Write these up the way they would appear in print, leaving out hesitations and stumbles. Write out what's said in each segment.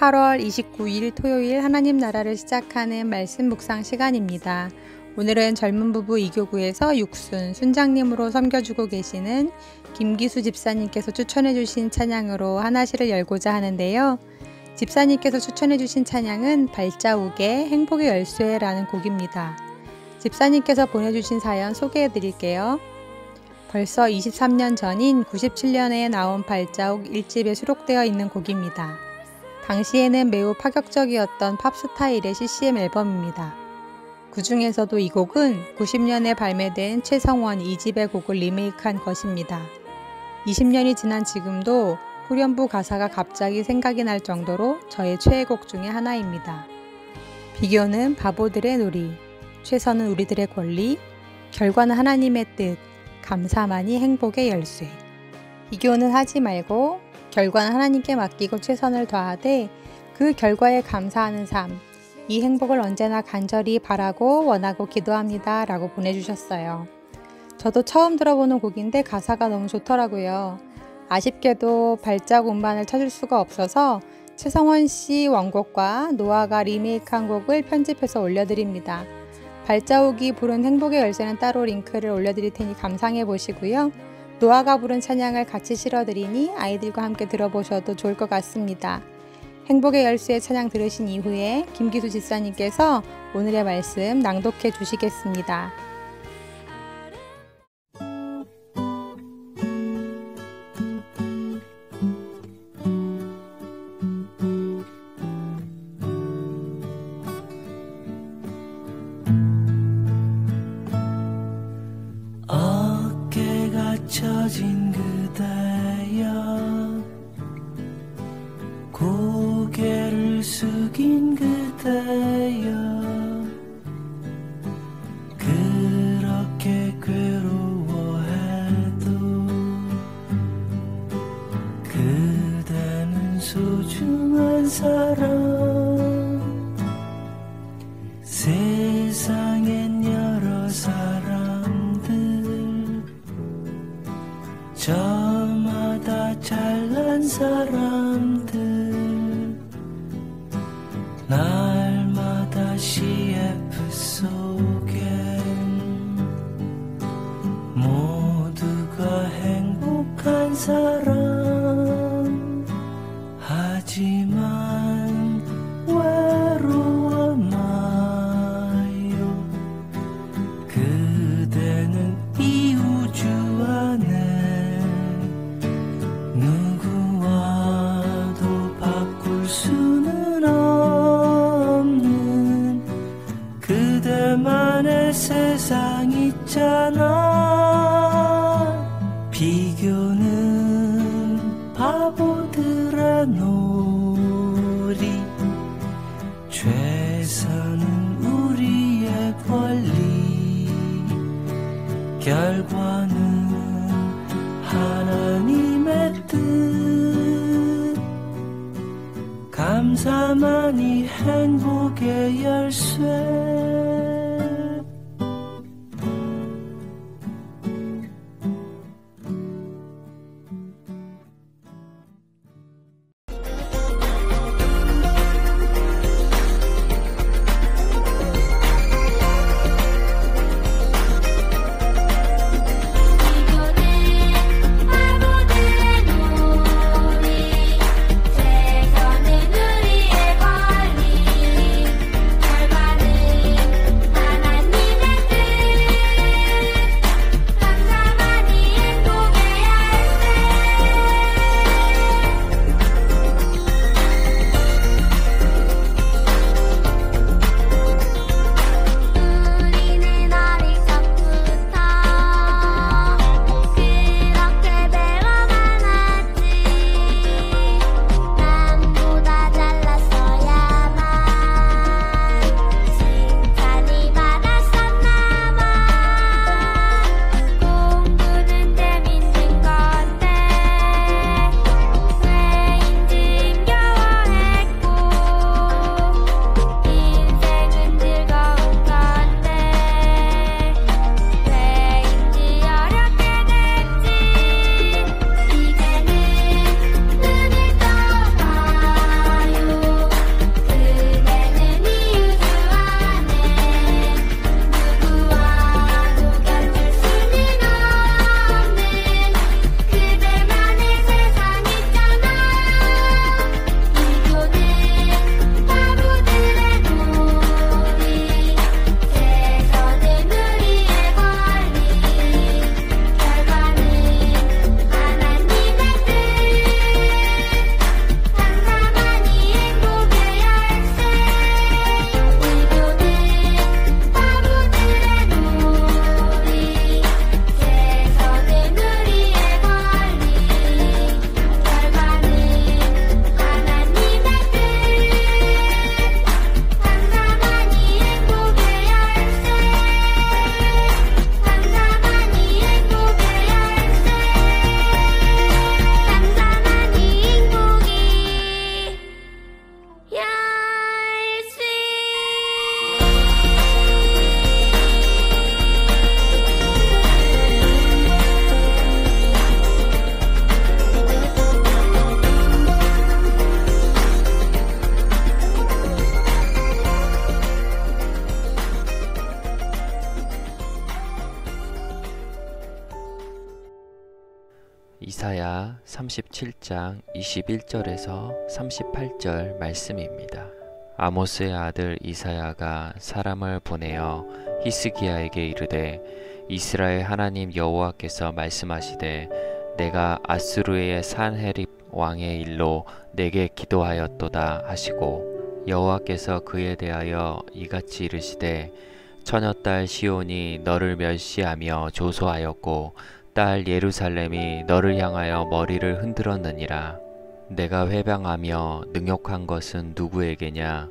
8월 29일 토요일 하나님 나라를 시작하는 말씀 묵상 시간입니다. 오늘은 젊은 부부 이교구에서 육순, 순장님으로 섬겨주고 계시는 김기수 집사님께서 추천해 주신 찬양으로 하나시를 열고자 하는데요. 집사님께서 추천해 주신 찬양은 발자욱의 행복의 열쇠라는 곡입니다. 집사님께서 보내주신 사연 소개해 드릴게요. 벌써 23년 전인 97년에 나온 발자욱 1집에 수록되어 있는 곡입니다. 당시에는 매우 파격적이었던 팝 스타일의 CCM 앨범입니다. 그 중에서도 이 곡은 90년에 발매된 최성원 2집의 곡을 리메이크한 것입니다. 20년이 지난 지금도 후렴부 가사가 갑자기 생각이 날 정도로 저의 최애곡 중에 하나입니다. 비교는 바보들의 놀이, 최선은 우리들의 권리, 결과는 하나님의 뜻, 감사만이 행복의 열쇠. 비교는 하지 말고 결과는 하나님께 맡기고 최선을 다하되 그 결과에 감사하는 삶, 이 행복을 언제나 간절히 바라고 원하고 기도합니다 라고 보내주셨어요. 저도 처음 들어보는 곡인데 가사가 너무 좋더라고요. 아쉽게도 발자국 음반을 찾을 수가 없어서 최성원 씨 원곡과 노아가 리메이크한 곡을 편집해서 올려드립니다. 발자욱이 부른 행복의 열쇠는 따로 링크를 올려드릴 테니 감상해 보시고요. 노아가 부른 찬양을 같이 실어드리니 아이들과 함께 들어보셔도 좋을 것 같습니다. 행복의 열쇠의 찬양 들으신 이후에 김기수 집사님께서 오늘의 말씀 낭독해 주시겠습니다. 처진 그대여 고개를 숙인 그대여 그렇게 괴로워해도 그대는 소중한 사람 세상엔 여러 사람들 저마다 잘난 사람들 날마다 CF 속엔 모두가 행복한 사람 하지만 외로워 마요 그대는 이 우주 안에 누구와도 바꿀 수는 없는 그대만의 세상 있잖아. 비교는 바보들의 놀이 최선은 우리의 권리 결과는 하나님의 뜻 감사만이 행복의 열쇠. 37장 21절에서 38절 말씀입니다. 아모스의 아들 이사야가 사람을 보내어 히스기야에게 이르되 이스라엘 하나님 여호와께서 말씀하시되 내가 아수르의 산헤립 왕의 일로 내게 기도하였도다 하시고 여호와께서 그에 대하여 이같이 이르시되 처녀딸 시온이 너를 멸시하며 조소하였고 딸 예루살렘이 너를 향하여 머리를 흔들었느니라. 내가 회방하며 능욕한 것은 누구에게냐?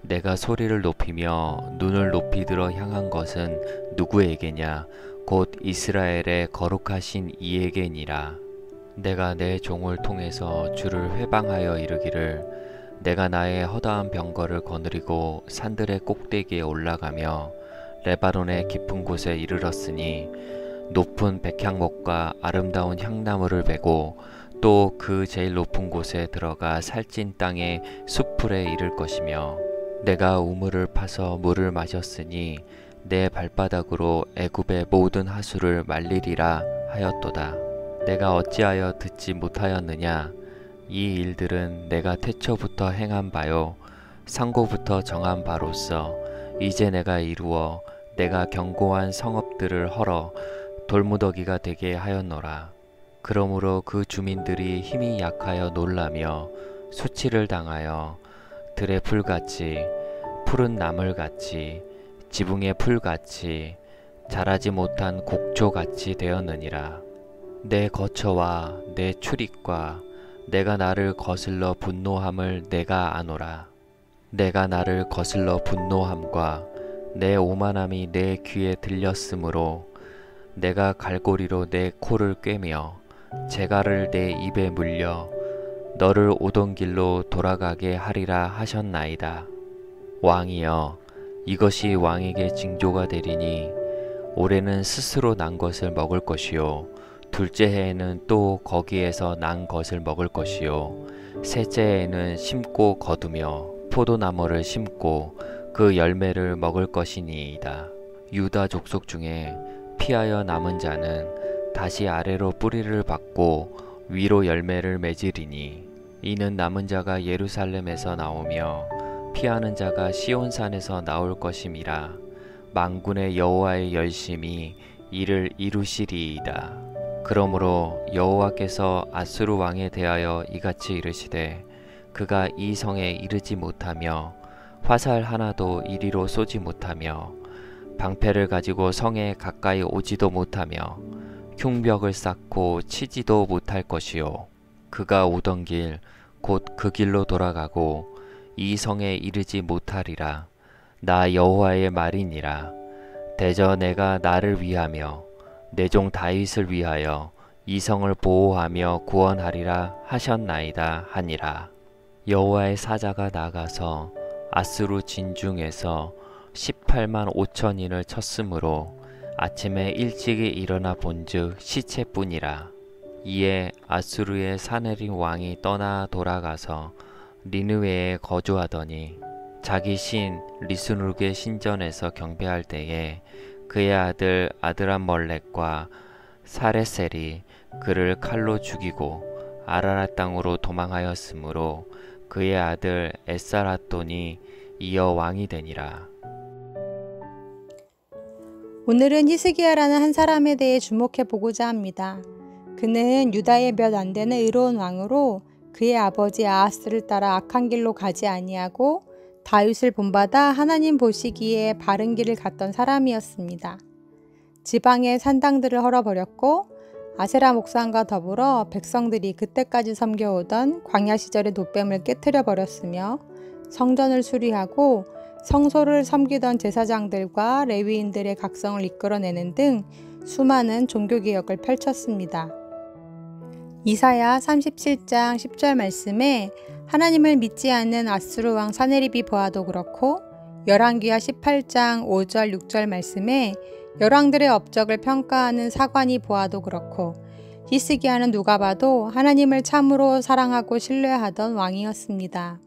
내가 소리를 높이며 눈을 높이 들어 향한 것은 누구에게냐? 곧 이스라엘의 거룩하신 이에게니라. 내가 내 종을 통해서 주를 회방하여 이르기를 내가 나의 허다한 병거를 거느리고 산들의 꼭대기에 올라가며 레바논의 깊은 곳에 이르렀으니 높은 백향목과 아름다운 향나무를 베고 또 그 제일 높은 곳에 들어가 살찐 땅의 숲풀에 이를 것이며 내가 우물을 파서 물을 마셨으니 내 발바닥으로 애굽의 모든 하수를 말리리라 하였도다. 내가 어찌하여 듣지 못하였느냐? 이 일들은 내가 태초부터 행한 바요 상고부터 정한 바로서 이제 내가 이루어 내가 견고한 성읍들을 헐어 돌무더기가 되게 하였노라. 그러므로 그 주민들이 힘이 약하여 놀라며 수치를 당하여 들의 풀같이 푸른 나물같이 지붕의 풀같이 자라지 못한 곡초같이 되었느니라. 내 거처와 내 출입과 내가 나를 거슬러 분노함을 내가 아노라. 내가 나를 거슬러 분노함과 내 오만함이 내 귀에 들렸으므로 내가 갈고리로 내 코를 꿰며 재갈을 내 입에 물려 너를 오던 길로 돌아가게 하리라 하셨나이다. 왕이여, 이것이 왕에게 징조가 되리니 올해는 스스로 난 것을 먹을 것이요 둘째 해에는 또 거기에서 난 것을 먹을 것이요 셋째 해에는 심고 거두며 포도나무를 심고 그 열매를 먹을 것이니이다. 유다 족속 중에 피하여 남은 자는 다시 아래로 뿌리를 받고 위로 열매를 맺으리니 이는 남은 자가 예루살렘에서 나오며 피하는 자가 시온산에서 나올 것임이라. 만군의 여호와의 열심이 이를 이루시리이다. 그러므로 여호와께서 아수르 왕에 대하여 이같이 이르시되 그가 이 성에 이르지 못하며 화살 하나도 이리로 쏘지 못하며 방패를 가지고 성에 가까이 오지도 못하며 흉벽을 쌓고 치지도 못할 것이요 그가 오던 길 곧 그 길로 돌아가고 이 성에 이르지 못하리라. 나 여호와의 말이니라. 대저 내가 나를 위하며 내 종 다윗을 위하여 이 성을 보호하며 구원하리라 하셨나이다 하니라. 여호와의 사자가 나가서 아수르 진중에서 18만 5천인을 쳤으므로 아침에 일찍이 일어나 본즉 시체뿐이라. 이에 아수르의 사네립 왕이 떠나 돌아가서 니느웨에 거주하더니 자기 신 리스누르의 신전에서 경배할 때에 그의 아들 아드람멀렉과 사레셀이 그를 칼로 죽이고 아라랏 땅으로 도망하였으므로 그의 아들 에사라돈이 이어 왕이 되니라. 오늘은 히스기야라는 한 사람에 대해 주목해 보고자 합니다. 그는 유다의 몇 안 되는 의로운 왕으로 그의 아버지 아하스를 따라 악한 길로 가지 아니하고 다윗을 본받아 하나님 보시기에 바른 길을 갔던 사람이었습니다. 지방의 산당들을 헐어버렸고 아세라 목상과 더불어 백성들이 그때까지 섬겨오던 광야 시절의 노뱀을 깨트려 버렸으며 성전을 수리하고 성소를 섬기던 제사장들과 레위인들의 각성을 이끌어내는 등 수많은 종교개혁을 펼쳤습니다. 이사야 37장 10절 말씀에 하나님을 믿지 않는 아수르 왕 사네립이 보아도 그렇고 열왕기하 18장 5절 6절 말씀에 열왕들의 업적을 평가하는 사관이 보아도 그렇고 히스기야는 누가 봐도 하나님을 참으로 사랑하고 신뢰하던 왕이었습니다.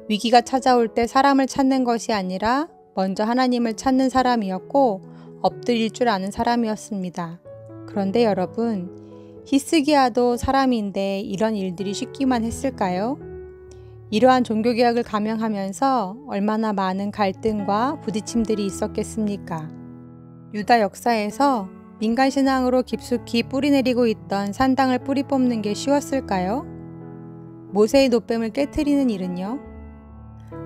위기가 찾아올 때 사람을 찾는 것이 아니라 먼저 하나님을 찾는 사람이었고 엎드릴 줄 아는 사람이었습니다. 그런데 여러분, 히스기야도 사람인데 이런 일들이 쉽기만 했을까요? 이러한 종교개혁을 감행하면서 얼마나 많은 갈등과 부딪힘들이 있었겠습니까? 유다 역사에서 민간신앙으로 깊숙이 뿌리내리고 있던 산당을 뿌리 뽑는 게 쉬웠을까요? 모세의 노뱀을 깨트리는 일은요?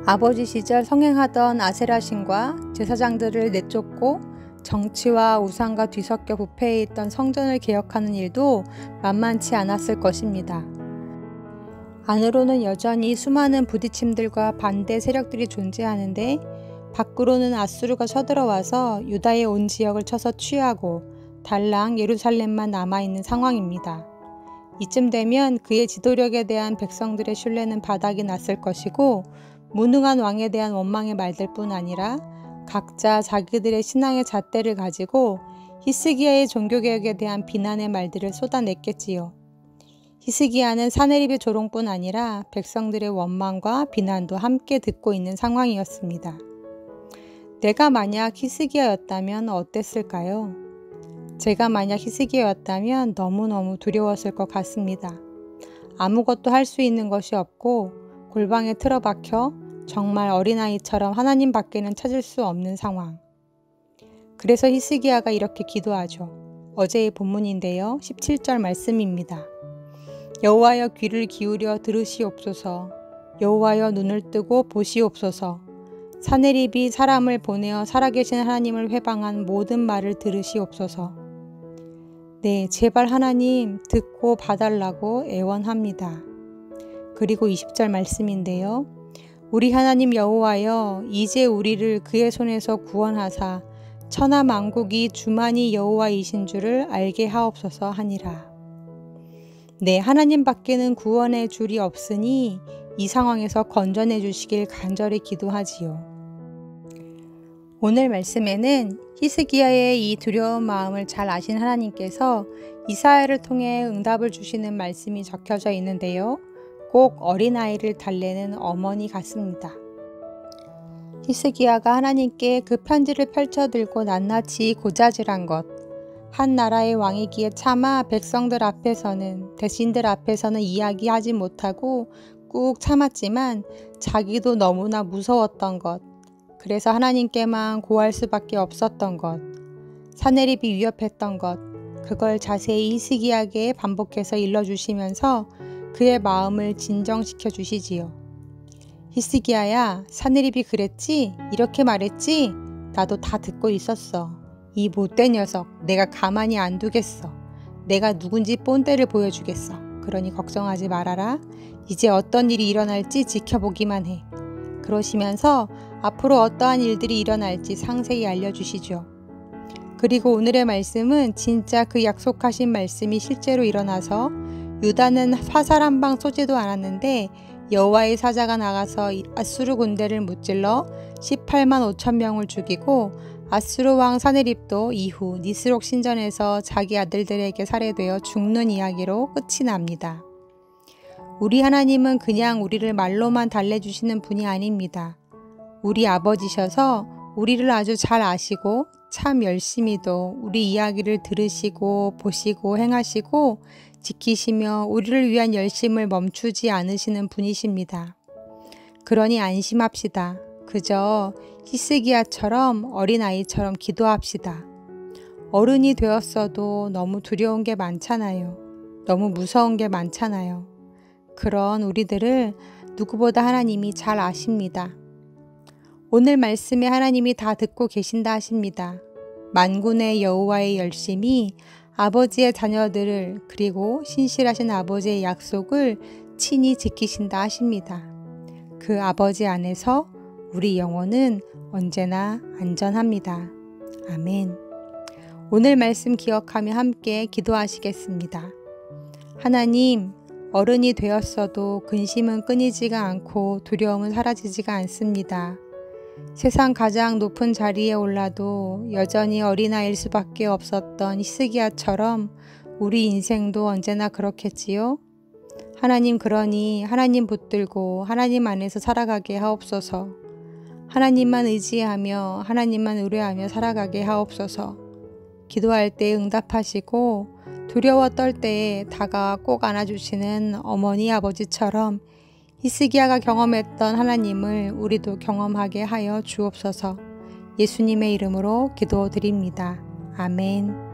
아버지 시절 성행하던 아세라신과 제사장들을 내쫓고 정치와 우상과 뒤섞여 부패해 있던 성전을 개혁하는 일도 만만치 않았을 것입니다. 안으로는 여전히 수많은 부딪힘들과 반대 세력들이 존재하는데 밖으로는 아수르가 쳐들어와서 유다의 온 지역을 쳐서 취하고 달랑 예루살렘만 남아있는 상황입니다. 이쯤 되면 그의 지도력에 대한 백성들의 신뢰는 바닥이 났을 것이고 무능한 왕에 대한 원망의 말들 뿐 아니라 각자 자기들의 신앙의 잣대를 가지고 히스기야의 종교개혁에 대한 비난의 말들을 쏟아냈겠지요. 히스기야는 사네립의 조롱뿐 아니라 백성들의 원망과 비난도 함께 듣고 있는 상황이었습니다. 내가 만약 히스기야였다면 어땠을까요? 제가 만약 히스기야였다면 너무너무 두려웠을 것 같습니다. 아무것도 할 수 있는 것이 없고 골방에 틀어박혀 정말 어린아이처럼 하나님 밖에는 찾을 수 없는 상황. 그래서 히스기야가 이렇게 기도하죠. 어제의 본문인데요. 17절 말씀입니다. 여호와여 귀를 기울여 들으시옵소서. 여호와여 눈을 뜨고 보시옵소서. 사네립이 사람을 보내어 살아계신 하나님을 회방한 모든 말을 들으시옵소서. 네, 제발 하나님 듣고 봐달라고 애원합니다. 그리고 20절 말씀인데요. 우리 하나님 여호와여 이제 우리를 그의 손에서 구원하사 천하 만국이 주만이 여호와이신 줄을 알게 하옵소서 하니라. 네, 하나님 밖에는 구원의 줄이 없으니 이 상황에서 건져내 주시길 간절히 기도하지요. 오늘 말씀에는 히스기야의 이 두려운 마음을 잘 아신 하나님께서 이사야를 통해 응답을 주시는 말씀이 적혀져 있는데요. 꼭 어린아이를 달래는 어머니 같습니다. 히스기야가 하나님께 그 편지를 펼쳐들고 낱낱이 고자질한 것, 한 나라의 왕이기에 차마 백성들 앞에서는, 대신들 앞에서는 이야기하지 못하고 꾹 참았지만 자기도 너무나 무서웠던 것, 그래서 하나님께만 고할 수밖에 없었던 것, 사네립이 위협했던 것, 그걸 자세히 히스기야에게 반복해서 일러주시면서 그의 마음을 진정시켜 주시지요. 히스기야야, 사네립이 그랬지? 이렇게 말했지? 나도 다 듣고 있었어. 이 못된 녀석, 내가 가만히 안 두겠어. 내가 누군지 본때를 보여주겠어. 그러니 걱정하지 말아라. 이제 어떤 일이 일어날지 지켜보기만 해. 그러시면서 앞으로 어떠한 일들이 일어날지 상세히 알려주시죠. 그리고 오늘의 말씀은 진짜 그 약속하신 말씀이 실제로 일어나서 유다는 화살 한 방 쏘지도 않았는데 여호와의 사자가 나가서 아수르 군대를 무찔러 18만 5천 명을 죽이고 아수르 왕 사네립도 이후 니스록 신전에서 자기 아들들에게 살해되어 죽는 이야기로 끝이 납니다. 우리 하나님은 그냥 우리를 말로만 달래주시는 분이 아닙니다. 우리 아버지셔서 우리를 아주 잘 아시고 참 열심히도 우리 이야기를 들으시고 보시고 행하시고 지키시며 우리를 위한 열심을 멈추지 않으시는 분이십니다. 그러니 안심합시다. 그저 히스기야처럼 어린아이처럼 기도합시다. 어른이 되었어도 너무 두려운 게 많잖아요. 너무 무서운 게 많잖아요. 그런 우리들을 누구보다 하나님이 잘 아십니다. 오늘 말씀에 하나님이 다 듣고 계신다 하십니다. 만군의 여호와의 열심이 아버지의 자녀들을 그리고 신실하신 아버지의 약속을 친히 지키신다 하십니다. 그 아버지 안에서 우리 영혼은 언제나 안전합니다. 아멘. 오늘 말씀 기억하며 함께 기도하시겠습니다. 하나님, 어른이 되었어도 근심은 끊이지가 않고 두려움은 사라지지가 않습니다. 세상 가장 높은 자리에 올라도 여전히 어린아이일 수밖에 없었던 히스기야처럼 우리 인생도 언제나 그렇겠지요? 하나님, 그러니 하나님 붙들고 하나님 안에서 살아가게 하옵소서. 하나님만 의지하며 하나님만 의뢰하며 살아가게 하옵소서. 기도할 때 응답하시고 두려워 떨 때에 다가와 꼭 안아주시는 어머니 아버지처럼 히스기야가 경험했던 하나님을 우리도 경험하게 하여 주옵소서. 예수님의 이름으로 기도드립니다. 아멘.